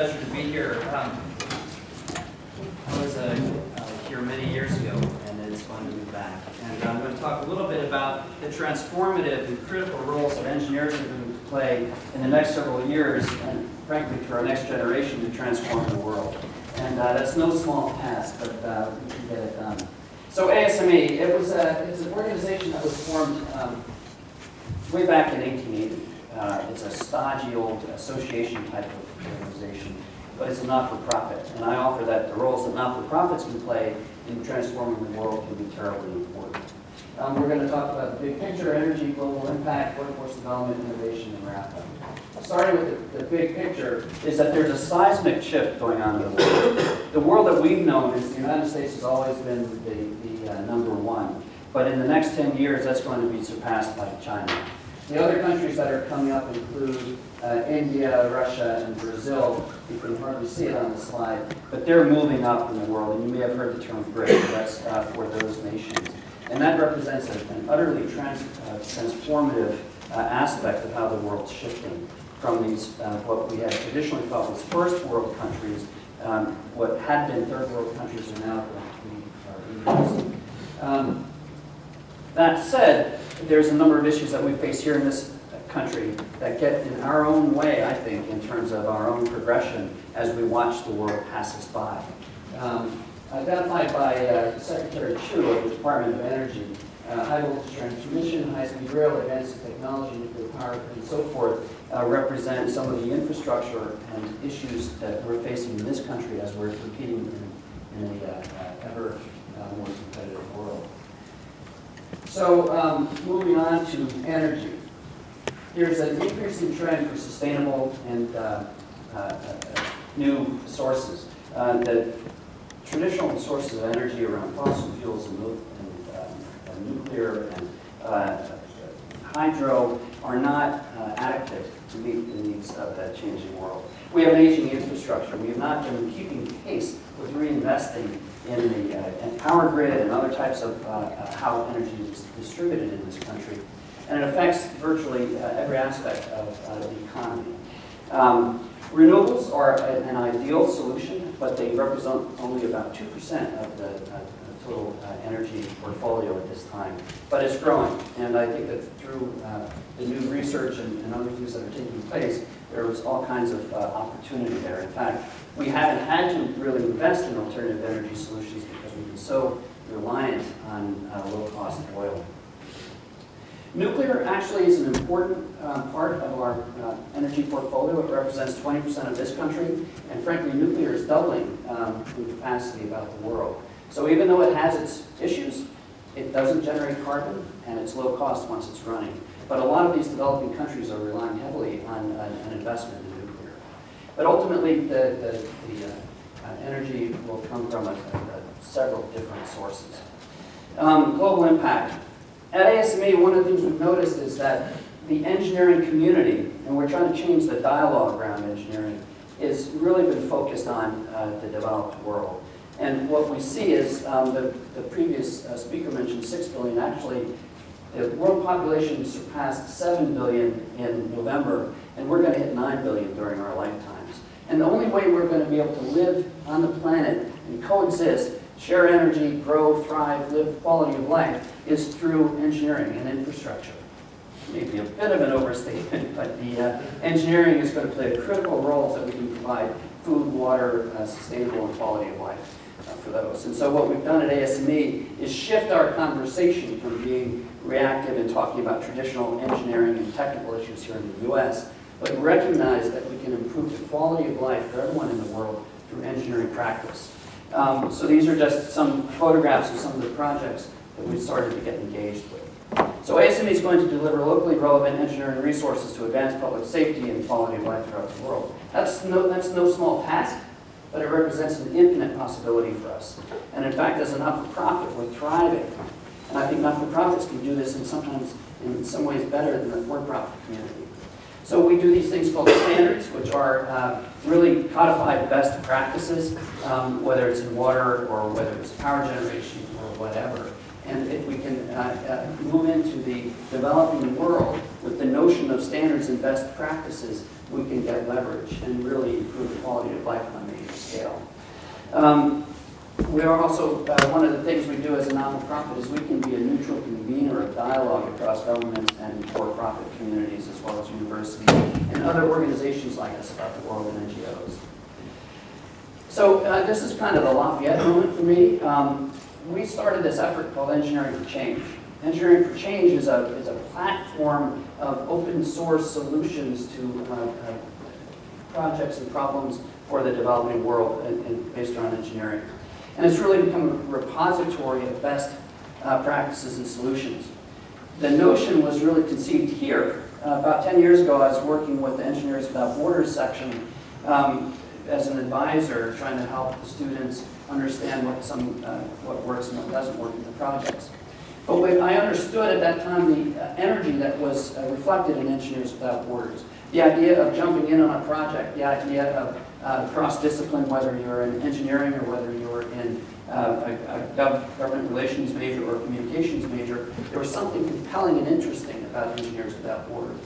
pleasure to be here. I was here many years ago, and it's fun to be back. And I'm going to talk a little bit about the transformative and critical roles that engineers are going to play in the next several years, and frankly, to our next generation, to transform the world. And that's no small task, but we can get it done. So ASME, it's an organization that was formed way back in 1880. It's a stodgy old association type of organization, but it's a not-for-profit. And I offer that the roles that not-for-profits can play in transforming the world can be terribly important. We're going to talk about the big picture: energy, global impact, workforce development, innovation, and wrap-up. Starting with the big picture is that there's a seismic shift going on in the world. The world that we've known is the United States has always been the number one. But in the next 10 years, that's going to be surpassed by China. The other countries that are coming up include India, Russia, and Brazil. You can hardly see it on the slide, but they're moving up in the world. And you may have heard the term BRIC. That's for those nations. And that represents an utterly transformative aspect of how the world's shifting from these, what we had traditionally thought was first world countries, what had been third world countries are now going to be that said, there's a number of issues that we face here in this country that get in our own way, I think, in terms of our own progression as we watch the world pass us by. Identified by Secretary Chu of the Department of Energy, high voltage transmission, high-speed rail, advanced technology, nuclear power, and so forth represent some of the infrastructure and issues that we're facing in this country as we're competing in an ever more competitive world. So moving on to energy. There's an increasing trend for sustainable and new sources. The traditional sources of energy around fossil fuels and nuclear and hydro are not adequate to meet the needs of that changing world. We have an aging infrastructure. We have not been keeping pace with reinvesting in the power grid and other types of how energy is distributed in this country. And it affects virtually every aspect of the economy. Renewables are an ideal solution, but they represent only about 2% of the total energy portfolio at this time. But it's growing, and I think that through the new research and other things that are taking place, there was all kinds of opportunity there. In fact, we haven't had to really invest in alternative energy solutions because we've been so reliant on low-cost oil. Nuclear actually is an important part of our energy portfolio. It represents 20% of this country, and frankly, nuclear is doubling in capacity about the world. So even though it has its issues, it doesn't generate carbon, and it's low cost once it's running. But a lot of these developing countries are relying heavily on an investment in nuclear. But ultimately, the energy will come from several different sources. Global impact. At ASME, one of the things we've noticed is that the engineering community, and we're trying to change the dialogue around engineering, is really been focused on the developed world. And what we see is, the previous speaker mentioned 6 billion. Actually, the world population surpassed 7 billion in November, and we're going to hit 9 billion during our lifetimes. And the only way we're going to be able to live on the planet and coexist, share energy, grow, thrive, live quality of life, is through engineering and infrastructure. Maybe a bit of an overstatement, but the engineering is going to play a critical role so that we can provide food, water, sustainable and quality of life for those. And so what we've done at ASME is shift our conversation from being reactive and talking about traditional engineering and technical issues here in the U.S., but recognize that we can improve the quality of life for everyone in the world through engineering practice. So these are just some photographs of some of the projects that we've started to get engaged with. So ASME is going to deliver locally relevant engineering resources to advance public safety and quality of life throughout the world. That's no small task, but it represents an infinite possibility for us. And in fact, as a not-for-profit, we're thriving. And I think not-for-profits can do this, and sometimes in some ways better than the for-profit community. So we do these things called standards, which are really codified best practices, whether it's in water or whether it's power generation or whatever. And if we can move into the developing world with the notion of standards and best practices, we can get leverage and really improve the quality of life on a major scale. We are also, one of the things we do as a not-for-profit is we can be a neutral convener of dialogue across governments and for-profit communities, as well as universities and other organizations like us about the world and NGOs. So this is kind of the Lafayette moment for me. We started this effort called Engineering for Change. Engineering for Change is a platform of open source solutions to projects and problems for the developing world and based around engineering. And it's really become a repository of best practices and solutions. The notion was really conceived here. About 10 years ago, I was working with the Engineers Without Borders section as an advisor, trying to help the students understand what works and what doesn't work in the projects. But what I understood at that time, the energy that was reflected in Engineers Without Borders, the idea of jumping in on a project, the idea of cross-discipline, whether you're in engineering or whether you're in a government relations major or a communications major, there was something compelling and interesting about Engineers Without Borders.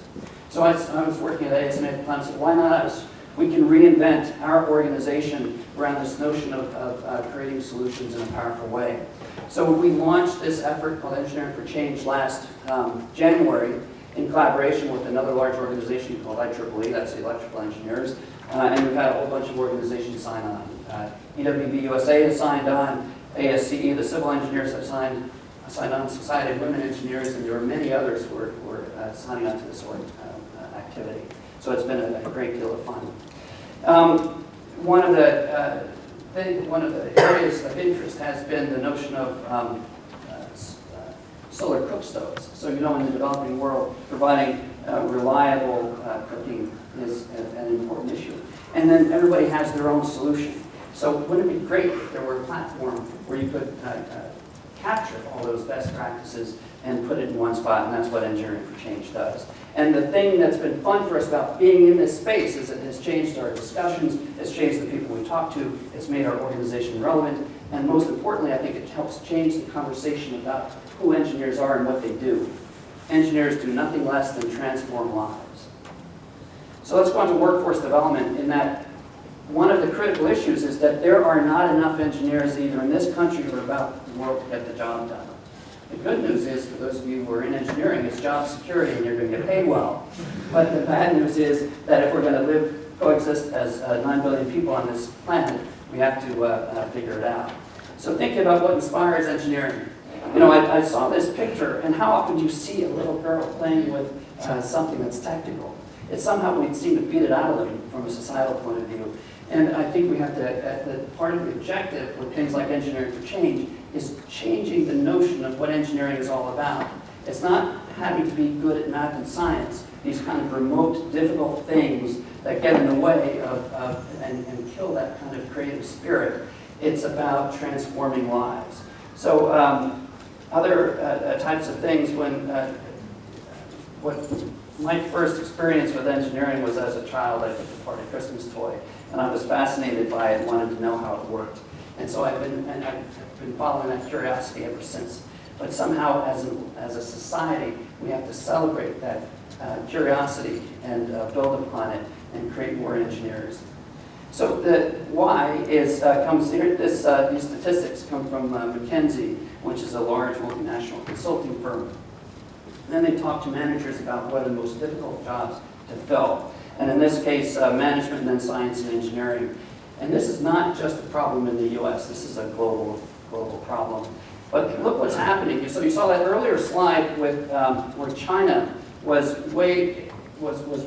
So I was working at ASME at the time and said, why not us? We can reinvent our organization around this notion of creating solutions in a powerful way. So we launched this effort called Engineering for Change last January in collaboration with another large organization called IEEE, that's the Electrical Engineers, and we've had a whole bunch of organizations sign on. EWB USA has signed on, ASCE, the civil engineers have signed on, Society of Women Engineers, and there are many others who are signing on to this activity. So it's been a great deal of fun. One of the areas of interest has been the notion of solar cook stoves. So in the developing world, providing reliable cooking is an important issue. And then everybody has their own solution. So wouldn't it be great if there were a platform where you could capture all those best practices and put it in one spot, and that's what Engineering for Change does. And the thing that's been fun for us about being in this space is it has changed our discussions, it's changed the people we talk to, it's made our organization relevant, and most importantly, I think it helps change the conversation about who engineers are and what they do. Engineers do nothing less than transform lives. So let's go on to workforce development, in that one of the critical issues is that there are not enough engineers either in this country or about the world to get the job done. The good news is, for those of you who are in engineering, it's job security and you're going to get paid well. But the bad news is that if we're going to coexist as 9 billion people on this planet, we have to figure it out. So thinking about what inspires engineering. I saw this picture, and how often do you see a little girl playing with something that's technical? It's somehow we seem to beat it out of them from a societal point of view. And I think we have to, part of the objective with things like Engineering for Change is changing the notion of what engineering is all about. It's not having to be good at math and science, these kind of remote, difficult things that get in the way of and kill that kind of creative spirit. It's about transforming lives. So other types of things, what my first experience with engineering was as a child. I took apart a Christmas toy, and I was fascinated by it and wanted to know how it worked. And so I've been following that curiosity ever since. But somehow, as a society, we have to celebrate that curiosity and build upon it and create more engineers. So the why comes here. These statistics come from McKinsey, which is a large multinational consulting firm. And then they talk to managers about what are the most difficult jobs to fill. And in this case, management and then science and engineering. And this is not just a problem in the US, this is a global problem. But look what's happening. So you saw that earlier slide with where China was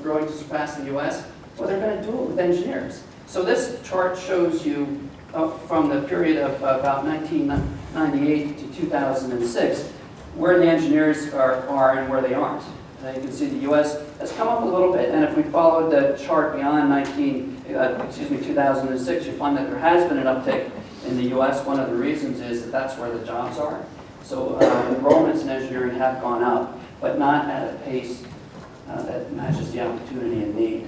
growing to surpass the US. Well, they're going to do it with engineers. So this chart shows you from the period of about 1998 to 2006, where the engineers are and where they aren't. You can see the US has come up a little bit, and if we followed the chart beyond 2006, you find that there has been an uptick in the US. One of the reasons is that that's where the jobs are. So enrollments in engineering have gone up, but not at a pace that matches the opportunity and need.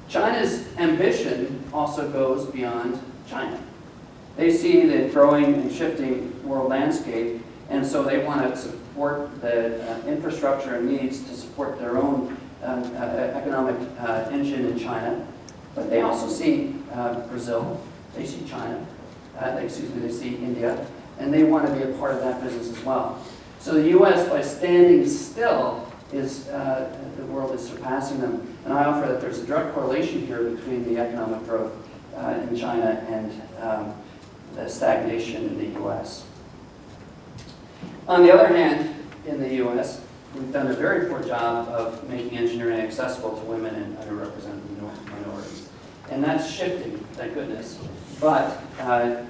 China's ambition also goes beyond China. They see the growing and shifting world landscape, and so they want to support the infrastructure and needs to support their own economic engine in China, but they also see Brazil, they see China, they see India, and they want to be a part of that business as well. So the U.S., by standing still, the world is surpassing them. And I offer that there's a direct correlation here between the economic growth in China and the stagnation in the U.S. On the other hand, in the U.S., we've done a very poor job of making engineering accessible to women and underrepresented minorities. And that's shifting, thank goodness. But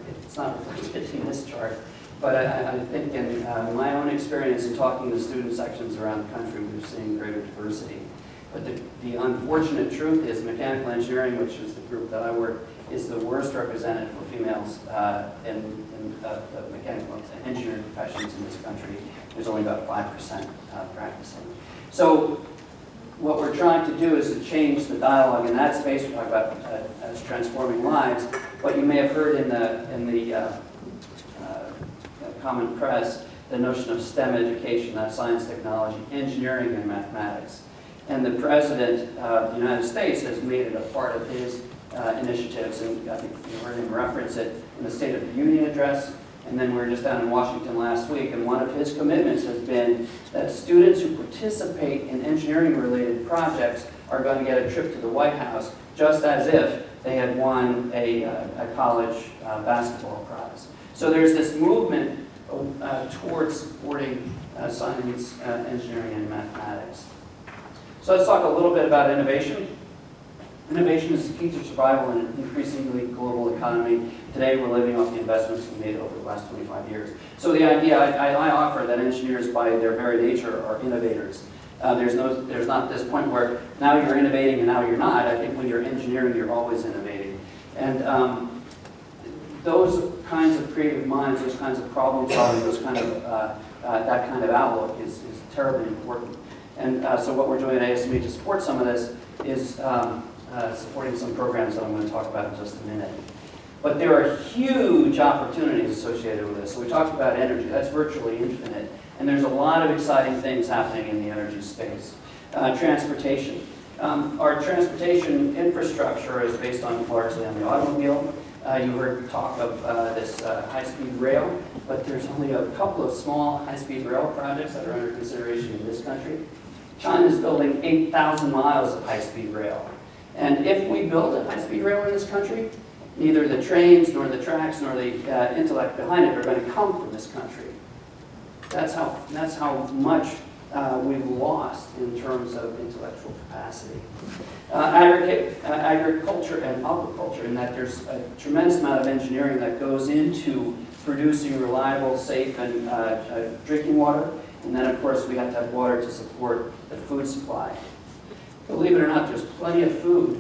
it's not reflected in this chart. But I think in my own experience in talking to student sections around the country, we're seeing greater diversity. But the unfortunate truth is mechanical engineering, which is the group that I work, is the worst represented for females in the mechanical engineering professions in this country. There's only about 5% practicing. So what we're trying to do is to change the dialogue in that space. We talk about transforming lives. What you may have heard in the common press, the notion of STEM education, that's science, technology, engineering, and mathematics. And the President of the United States has made it a part of his initiatives, and I think you heard him reference it in the State of the Union address, and then we were just down in Washington last week, and one of his commitments has been that students who participate in engineering-related projects are going to get a trip to the White House, just as if they had won a college basketball prize. So there's this movement towards supporting science, engineering, and mathematics. So let's talk a little bit about innovation. Innovation is the key to survival in an increasingly global economy. Today we're living off the investments we made over the last 25 years. So the idea I offer that engineers by their very nature are innovators. There's not this point where now you're innovating and now you're not. I think when you're engineering, you're always innovating. And those kinds of creative minds, those kinds of problem solving, those kind of that kind of outlook is terribly important. And so what we're doing at ASME to support some of this is supporting some programs that I'm going to talk about in just a minute. But there are huge opportunities associated with this. So we talked about energy. That's virtually infinite. And there's a lot of exciting things happening in the energy space. Transportation. Our transportation infrastructure is based largely on the automobile. You heard talk of this high-speed rail, but there's only a couple of small high-speed rail projects that are under consideration in this country. China is building 8,000 miles of high-speed rail. And if we build a high-speed rail in this country, neither the trains, nor the tracks, nor the intellect behind it are going to come from this country. That's how much we've lost in terms of intellectual capacity. Agriculture and aquaculture, in that there's a tremendous amount of engineering that goes into producing reliable, safe, and drinking water. And then, of course, we have to have water to support the food supply. Believe it or not, there's plenty of food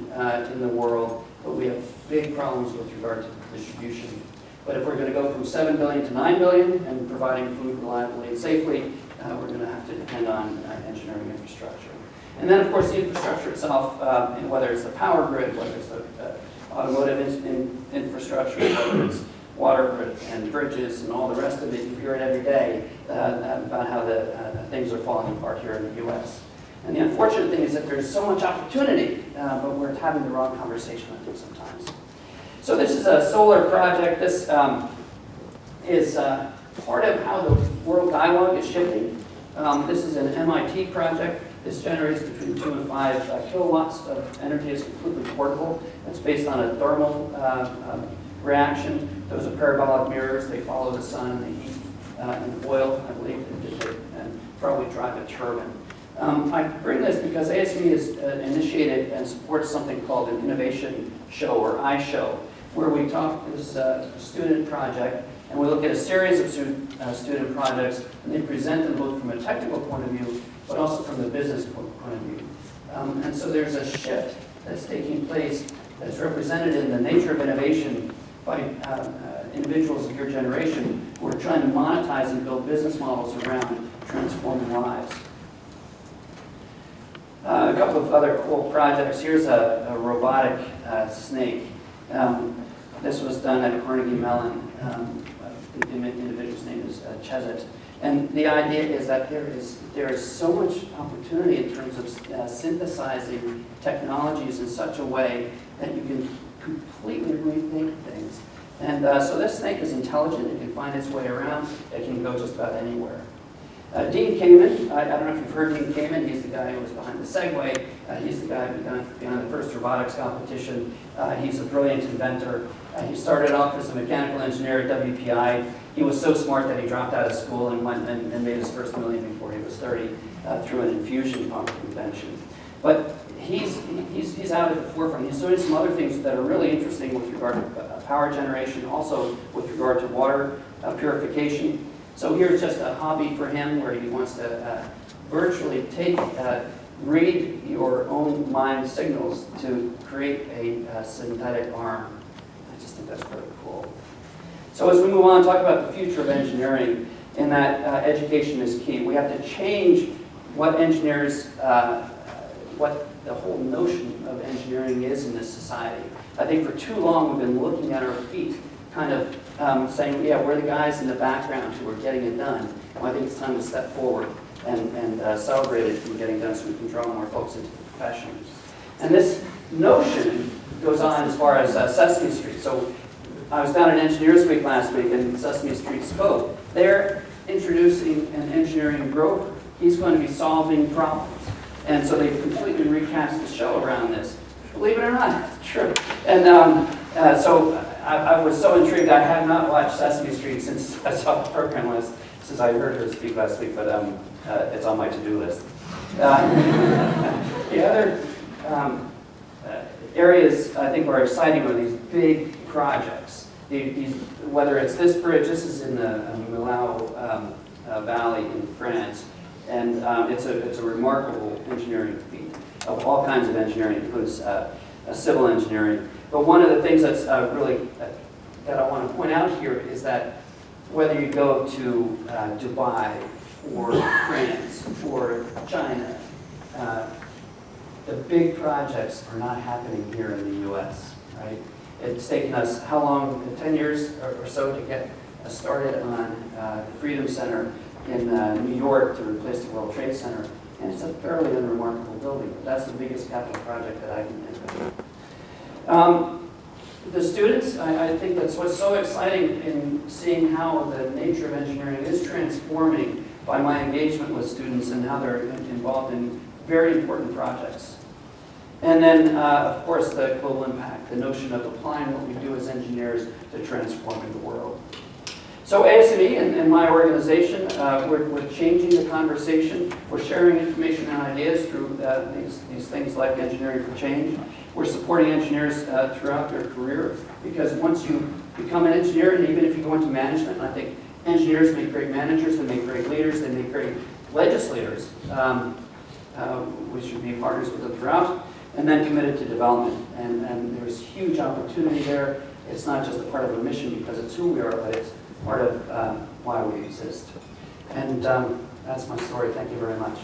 in the world, but we have big problems with regard to distribution. But if we're going to go from 7 billion to 9 billion and providing food reliably and safely, we're going to have to depend on engineering infrastructure. And then, of course, the infrastructure itself, whether it's the power grid, whether it's the automotive infrastructure, whether it's water and bridges and all the rest of it, you hear it every day about how the things are falling apart here in the U.S. And the unfortunate thing is that there's so much opportunity, but we're having the wrong conversation, I think, sometimes. So this is a solar project. This is part of how the world dialogue is shifting. This is an MIT project. This generates between 2 and 5 kilowatts of energy. It's completely portable. It's based on a thermal reaction. Those are parabolic mirrors. They follow the sun and the heat and the oil, I believe, and probably drive a turbine. I bring this because ASME has initiated and supports something called an innovation show, or iShow, where we talk, this is a student project, and we look at a series of student projects, and they present them both from a technical point of view, but also from the business point of view. And so there's a shift that's taking place that's represented in the nature of innovation by individuals of your generation who are trying to monetize and build business models around transforming lives. A couple of other cool projects. Here's a robotic snake. This was done at Carnegie Mellon. The individual's name is Chesit. And the idea is that there is so much opportunity in terms of synthesizing technologies in such a way that you can completely rethink things. And so this snake is intelligent. It can find its way around. It can go just about anywhere. Dean Kamen, I don't know if you've heard Dean Kamen. He's the guy who was behind the Segway. He's the guy behind the first robotics competition. He's a brilliant inventor. He started off as a mechanical engineer at WPI. He was so smart that he dropped out of school and went and made his first $1 million before he was 30 through an infusion pump invention. But he's out at the forefront. He's doing some other things that are really interesting with regard to power generation, also with regard to water purification. So here's just a hobby for him where he wants to virtually read your own mind signals to create a synthetic arm. I just think that's pretty cool. So as we move on, talk about the future of engineering, in that education is key. We have to change what engineers, what the whole notion of engineering is in this society. I think for too long we've been looking at our feet, kind of saying, yeah, we're the guys in the background who are getting it done. Well, I think it's time to step forward and celebrate it from getting done so we can draw more folks into the profession. And this notion goes on as far as Sesame Street. So I was down at Engineers Week last week and Sesame Street spoke. They're introducing an engineering broker. He's going to be solving problems. And so they've completely recast the show around this. Believe it or not, it's true. And so I was so intrigued. I have not watched Sesame Street since I saw the program since I heard her speak last week, but it's on my to-do list. The other areas I think are exciting are these big projects. Whether it's this bridge, this is in the Loughlin Valley in France, and it's a remarkable engineering feat of all kinds of engineering, includes civil engineering. But one of the things that's really that I want to point out here is that whether you go to Dubai or France or China, the big projects are not happening here in the U.S., right? It's taken us, how long, 10 years or so to get started on the Freedom Center in New York to replace the World Trade Center. And it's a fairly unremarkable building. That's the biggest capital project that I can think of. The students, I think that's what's so exciting in seeing how the nature of engineering is transforming by my engagement with students and how they're involved in very important projects. And then, of course, the global impact, the notion of applying what we do as engineers to transforming the world. So ASME and my organization, we're changing the conversation. We're sharing information and ideas through these things like Engineering for Change. We're supporting engineers throughout their career, because once you become an engineer, and even if you go into management, I think engineers make great managers, they make great leaders, they make great legislators. We should be partners with them throughout, and then committed to development. And there's huge opportunity there. It's not just a part of a mission because it's who we are, but it's part of why we exist. And that's my story. Thank you very much.